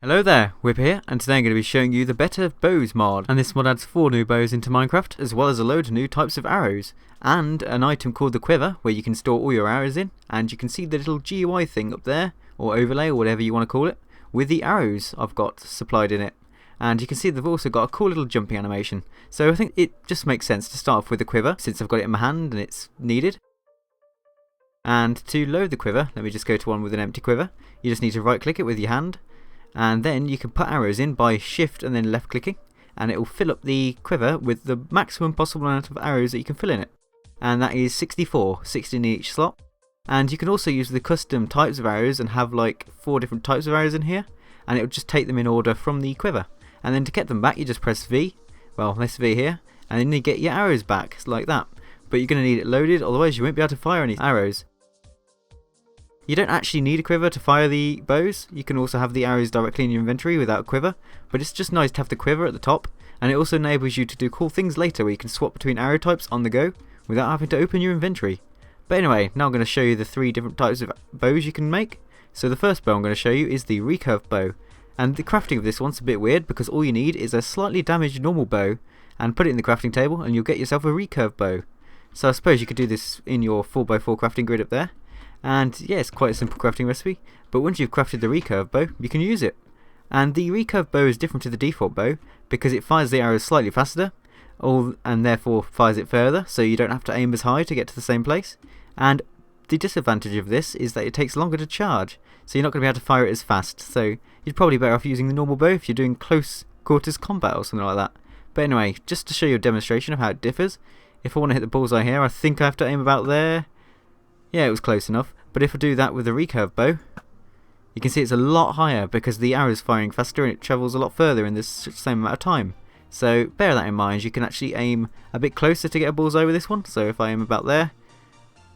Hello there, Whip here, and today I'm going to be showing you the Better Bows mod, and this mod adds 4 new bows into Minecraft, as well as a load of new types of arrows, and an item called the Quiver, where you can store all your arrows in, and you can see the little GUI thing up there, or overlay, or whatever you want to call it, with the arrows I've got supplied in it. And you can see they've also got a cool little jumping animation, so I think it just makes sense to start off with the Quiver, since I've got it in my hand and it's needed. And to load the Quiver, let me just go to one with an empty Quiver. You just need to right click it with your hand, and then you can put arrows in by shift and then left clicking, and it will fill up the Quiver with the maximum possible amount of arrows that you can fill in it, and that is 64, 60 in each slot. And you can also use the custom types of arrows and have like 4 different types of arrows in here, and it will just take them in order from the Quiver, and then to get them back you just press V, well this V here, and then you get your arrows back like that. But you're going to need it loaded, otherwise you won't be able to fire any arrows. You don't actually need a Quiver to fire the bows. You can also have the arrows directly in your inventory without a Quiver, but it's just nice to have the Quiver at the top, and it also enables you to do cool things later where you can swap between arrow types on the go without having to open your inventory. But anyway, now I'm going to show you the 3 different types of bows you can make. So the first bow I'm going to show you is the recurve bow, and the crafting of this one's a bit weird because all you need is a slightly damaged normal bow and put it in the crafting table and you'll get yourself a recurve bow. So I suppose you could do this in your 4x4 crafting grid up there. And yeah, it's quite a simple crafting recipe, but once you've crafted the recurve bow, you can use it. And the recurve bow is different to the default bow because it fires the arrows slightly faster, and therefore fires it further, so you don't have to aim as high to get to the same place. And the disadvantage of this is that it takes longer to charge, so you're not going to be able to fire it as fast, so you're probably better off using the normal bow if you're doing close quarters combat or something like that. But anyway, just to show you a demonstration of how it differs, if I want to hit the bullseye here, I think I have to aim about there. Yeah, it was close enough, but if I do that with the recurve bow, you can see it's a lot higher because the arrow's firing faster and it travels a lot further in the same amount of time. So bear that in mind, you can actually aim a bit closer to get a bullseye with this one, so if I aim about there,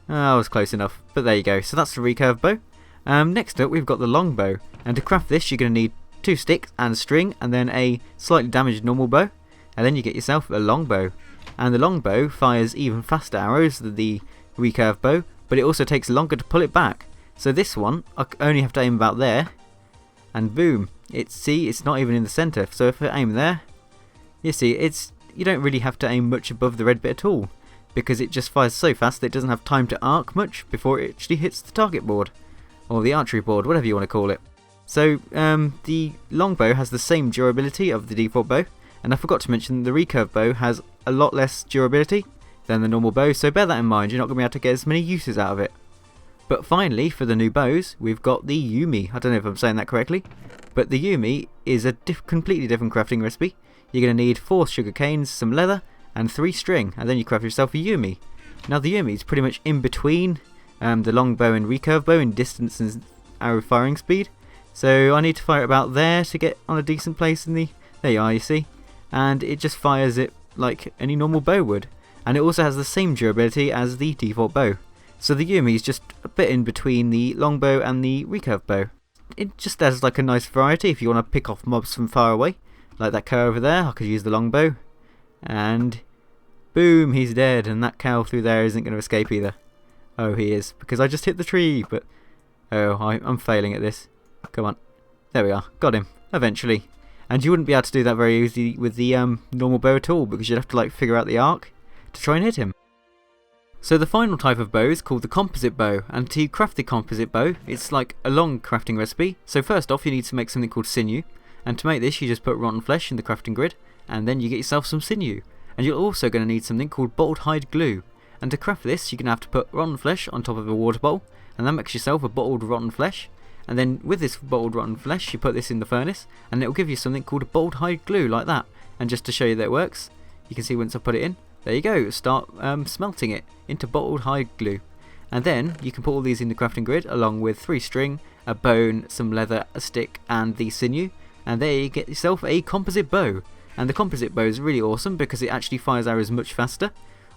I was close enough, but there you go, so that's the recurve bow. Next up we've got the long bow, and to craft this you're going to need 2 sticks and string and then a slightly damaged normal bow, and then you get yourself a long bow. And the long bow fires even faster arrows than the recurve bow, but it also takes longer to pull it back. So this one, I only have to aim about there, and boom, it's not even in the centre. So if I aim there, you see, you don't really have to aim much above the red bit at all, because it just fires so fast that it doesn't have time to arc much before it actually hits the target board, or the archery board, whatever you want to call it. So the longbow has the same durability of the default bow, and I forgot to mention the recurve bow has a lot less durability than the normal bow, so bear that in mind, you're not going to be able to get as many uses out of it. But finally, for the new bows, we've got the Yumi. I don't know if I'm saying that correctly, but the Yumi is a completely different crafting recipe. You're going to need 4 sugar canes, some leather, and 3 string, and then you craft yourself a Yumi. Now the Yumi is pretty much in between the long bow and recurve bow in distance and arrow firing speed, so I need to fire it about there to get on a decent place in the... There you are, you see, and it just fires it like any normal bow would. And it also has the same durability as the default bow. So the Yumi is just a bit in between the longbow and the recurve bow. It just adds like a nice variety if you want to pick off mobs from far away. Like that cow over there, I could use the longbow. And boom, he's dead, and that cow through there isn't going to escape either. Oh, he is, because I just hit the tree, but... Oh, I'm failing at this. Come on. There we are, got him, eventually. And you wouldn't be able to do that very easily with the normal bow at all, because you'd have to like figure out the arc to try and hit him. So the final type of bow is called the composite bow, and to craft the composite bow, it's like a long crafting recipe. So first off you need to make something called sinew, and to make this you just put rotten flesh in the crafting grid, and then you get yourself some sinew. And you're also going to need something called bottled hide glue, and to craft this you're going to have to put rotten flesh on top of a water bowl, and that makes yourself a bottled rotten flesh. And then with this bottled rotten flesh you put this in the furnace, and it will give you something called a bottled hide glue like that. And just to show you that it works, you can see once I put it in, there you go, start smelting it into bottled hide glue. And then you can put all these in the crafting grid along with 3 string, a bone, some leather, a stick and the sinew, and there you get yourself a composite bow. And the composite bow is really awesome because it actually fires arrows much faster.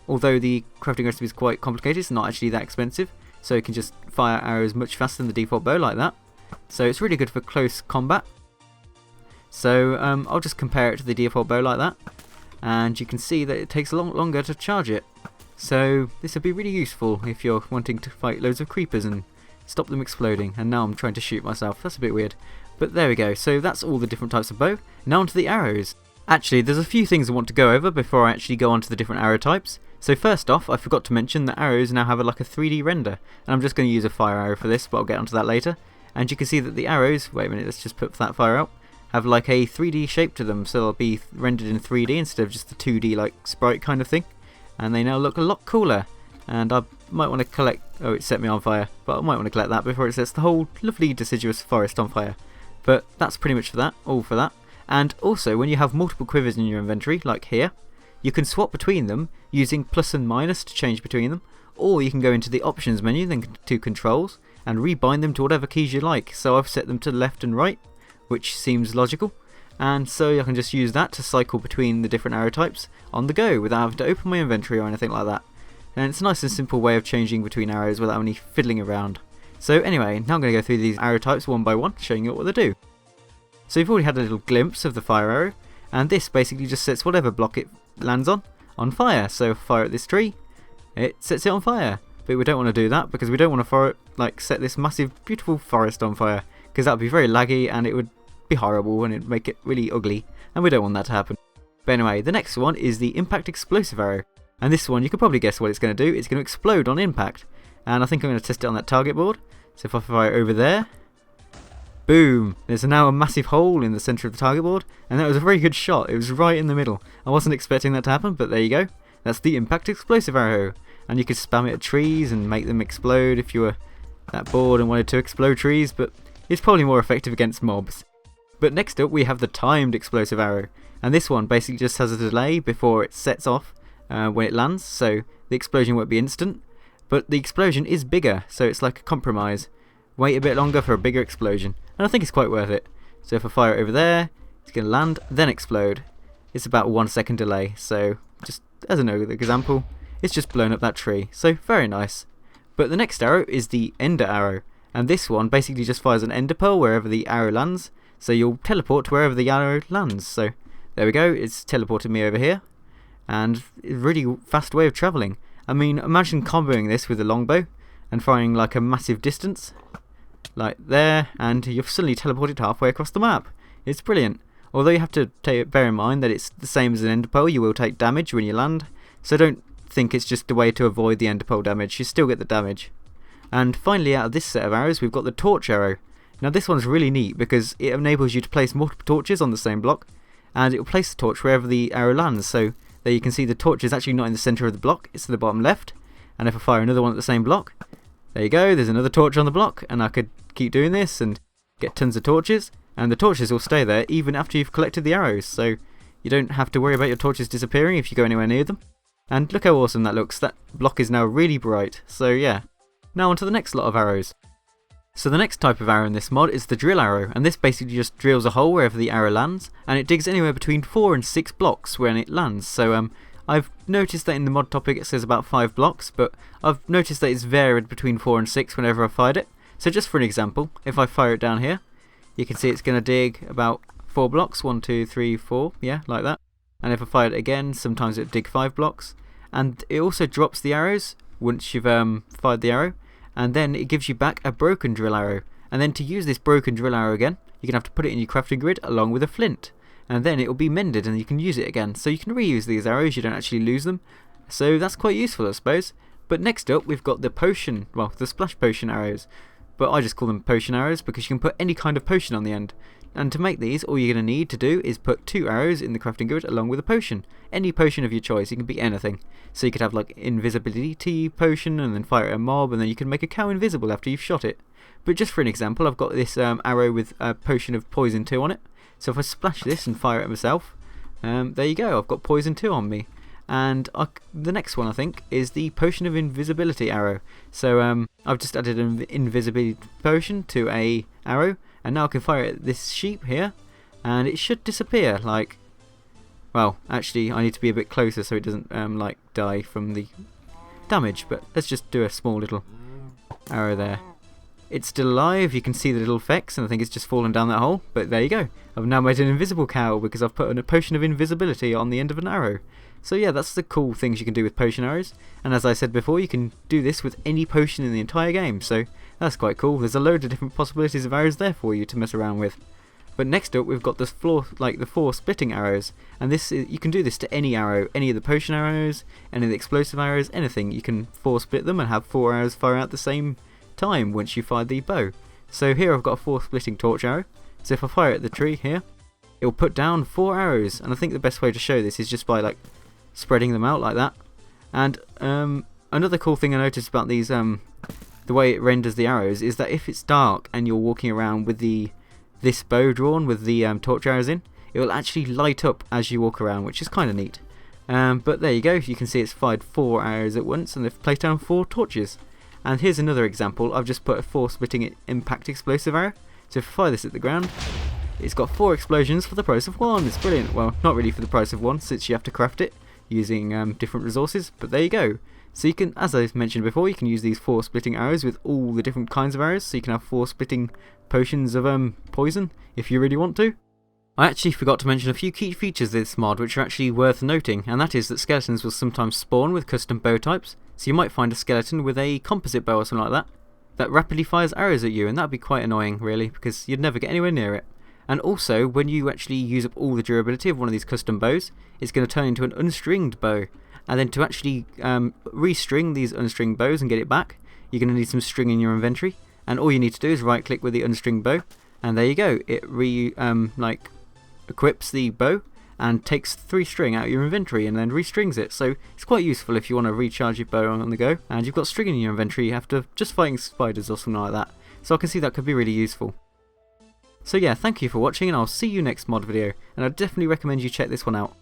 Although the crafting recipe is quite complicated, it's not actually that expensive, so you can just fire arrows much faster than the default bow like that. So it's really good for close combat. So I'll just compare it to the default bow like that, and you can see that it takes a lot longer to charge it. So this would be really useful if you're wanting to fight loads of creepers and stop them exploding. And now I'm trying to shoot myself, that's a bit weird. But there we go, so that's all the different types of bow. Now onto the arrows. Actually, there's a few things I want to go over before I actually go on to the different arrow types. So first off, I forgot to mention that arrows now have like a 3D render, and I'm just going to use a fire arrow for this, but I'll get onto that later. And you can see that the arrows, wait a minute, let's just put that fire out, have like a 3D shape to them, so they'll be rendered in 3D instead of just the 2D like sprite kind of thing. And they now look a lot cooler, and I might want to collect, oh it set me on fire, but I might want to collect that before it sets the whole lovely deciduous forest on fire. But that's pretty much for that, all for that. And also, when you have multiple quivers in your inventory, like here, you can swap between them using plus and minus to change between them, or you can go into the options menu, then to controls, and rebind them to whatever keys you like. So I've set them to left and right, which seems logical, and so I can just use that to cycle between the different arrow types on the go without having to open my inventory or anything like that. And it's a nice and simple way of changing between arrows without any fiddling around. So anyway, now I'm going to go through these arrow types one by one, showing you what they do. So you've already had a little glimpse of the fire arrow, and this basically just sets whatever block it lands on fire. So if I fire at this tree, it sets it on fire. But we don't want to do that because we don't want to set this massive beautiful forest on fire, because that would be very laggy and it would be horrible and it would make it really ugly, and we don't want that to happen. But anyway, the next one is the impact explosive arrow, and this one you could probably guess what it's going to do. It's going to explode on impact, and I think I'm going to test it on that target board. So if I fire over there, boom, there's now a massive hole in the centre of the target board, and that was a very good shot. It was right in the middle. I wasn't expecting that to happen, but there you go. That's the impact explosive arrow, and you could spam it at trees and make them explode if you were that bored and wanted to explode trees, but it's probably more effective against mobs. But next up we have the timed explosive arrow, and this one basically just has a delay before it sets off when it lands, so the explosion won't be instant, but the explosion is bigger, so it's like a compromise. Wait a bit longer for a bigger explosion, and I think it's quite worth it. So if I fire it over there, it's going to land, then explode. It's about 1 second delay, so just as an example, it's just blown up that tree, so very nice. But the next arrow is the ender arrow, and this one basically just fires an ender pearl wherever the arrow lands, so you'll teleport to wherever the arrow lands. So there we go, it's teleported me over here, and a really fast way of travelling. I mean, imagine comboing this with a longbow and firing like a massive distance, like there, and you've suddenly teleported halfway across the map. It's brilliant. Although you have to bear in mind that it's the same as an ender pearl, you will take damage when you land, so don't think it's just a way to avoid the ender pearl damage, you still get the damage. And finally, out of this set of arrows, we've got the torch arrow. Now this one's really neat because it enables you to place multiple torches on the same block, and it will place the torch wherever the arrow lands. So there you can see the torch is actually not in the centre of the block, it's to the bottom left, and if I fire another one at the same block, there you go, there's another torch on the block, and I could keep doing this and get tons of torches, and the torches will stay there even after you've collected the arrows, so you don't have to worry about your torches disappearing if you go anywhere near them. And look how awesome that looks, that block is now really bright, so yeah. Now on to the next lot of arrows. So the next type of arrow in this mod is the drill arrow, and this basically just drills a hole wherever the arrow lands, and it digs anywhere between 4 and 6 blocks when it lands. So I've noticed that in the mod topic it says about 5 blocks, but I've noticed that it's varied between 4 and 6 whenever I fired it. So just for an example, if I fire it down here, you can see it's going to dig about 4 blocks, 1, 2, 3, 4, yeah, like that. And if I fire it again, sometimes it'll dig 5 blocks. And it also drops the arrows once you've fired the arrow, and then it gives you back a broken drill arrow. And then to use this broken drill arrow again, you're going to have to put it in your crafting grid along with a flint, and then it will be mended and you can use it again. So you can reuse these arrows, you don't actually lose them, so that's quite useful I suppose. But next up we've got the potion, well, the splash potion arrows, but I just call them potion arrows because you can put any kind of potion on the end. And to make these, all you're going to need to do is put 2 arrows in the crafting grid along with a potion. Any potion of your choice, it can be anything. So you could have like invisibility potion and then fire at a mob, and then you can make a cow invisible after you've shot it. But just for an example, I've got this arrow with a potion of poison 2 on it. So if I splash this and fire it myself, there you go, I've got poison 2 on me. And the next one I think is the potion of invisibility arrow. So I've just added an invisibility potion to a arrow, and now I can fire at this sheep here, and it should disappear. Like, well, actually I need to be a bit closer so it doesn't like die from the damage, but let's just do a small little arrow there. It's still alive, you can see the little effects, and I think it's just fallen down that hole, but there you go. I've now made an invisible cow because I've put a potion of invisibility on the end of an arrow. So yeah, that's the cool things you can do with potion arrows, and as I said before, you can do this with any potion in the entire game, so That's quite cool. There's a load of different possibilities of arrows there for you to mess around with. But next up we've got this the 4 splitting arrows, and you can do this to any arrow, any of the potion arrows, any of the explosive arrows, anything. You can 4 split them and have 4 arrows fire out at the same time once you fire the bow. So here I've got a 4 splitting torch arrow, so if I fire at the tree here, it will put down 4 arrows, and I think the best way to show this is just by like spreading them out like that. And another cool thing I noticed about these, the way it renders the arrows, is that if it's dark and you're walking around with this bow drawn with the torch arrows in, it will actually light up as you walk around, which is kind of neat. But there you go, you can see it's fired 4 arrows at once and they've placed down 4 torches. And here's another example. I've just put a 4 splitting impact explosive arrow, so if I fire this at the ground, it's got 4 explosions for the price of 1. It's brilliant. Well, not really for the price of 1, since you have to craft it using different resources, but there you go. So you can, as I mentioned before, you can use these 4 splitting arrows with all the different kinds of arrows, so you can have 4 splitting potions of poison if you really want to. I actually forgot to mention a few key features of this mod which are actually worth noting, and that is that skeletons will sometimes spawn with custom bow types, so you might find a skeleton with a composite bow or something like that rapidly fires arrows at you, and that'd be quite annoying really, because you'd never get anywhere near it. And also, when you actually use up all the durability of one of these custom bows, it's going to turn into an unstringed bow. And then to actually restring these unstringed bows and get it back, you're going to need some string in your inventory. And all you need to do is right click with the unstringed bow, and there you go. It equips the bow and takes 3 string out of your inventory and then restrings it. So it's quite useful if you want to recharge your bow on the go and you've got string in your inventory after just fighting spiders or something like that. So I can see that could be really useful. So yeah, thank you for watching, and I'll see you next mod video, and I definitely recommend you check this one out.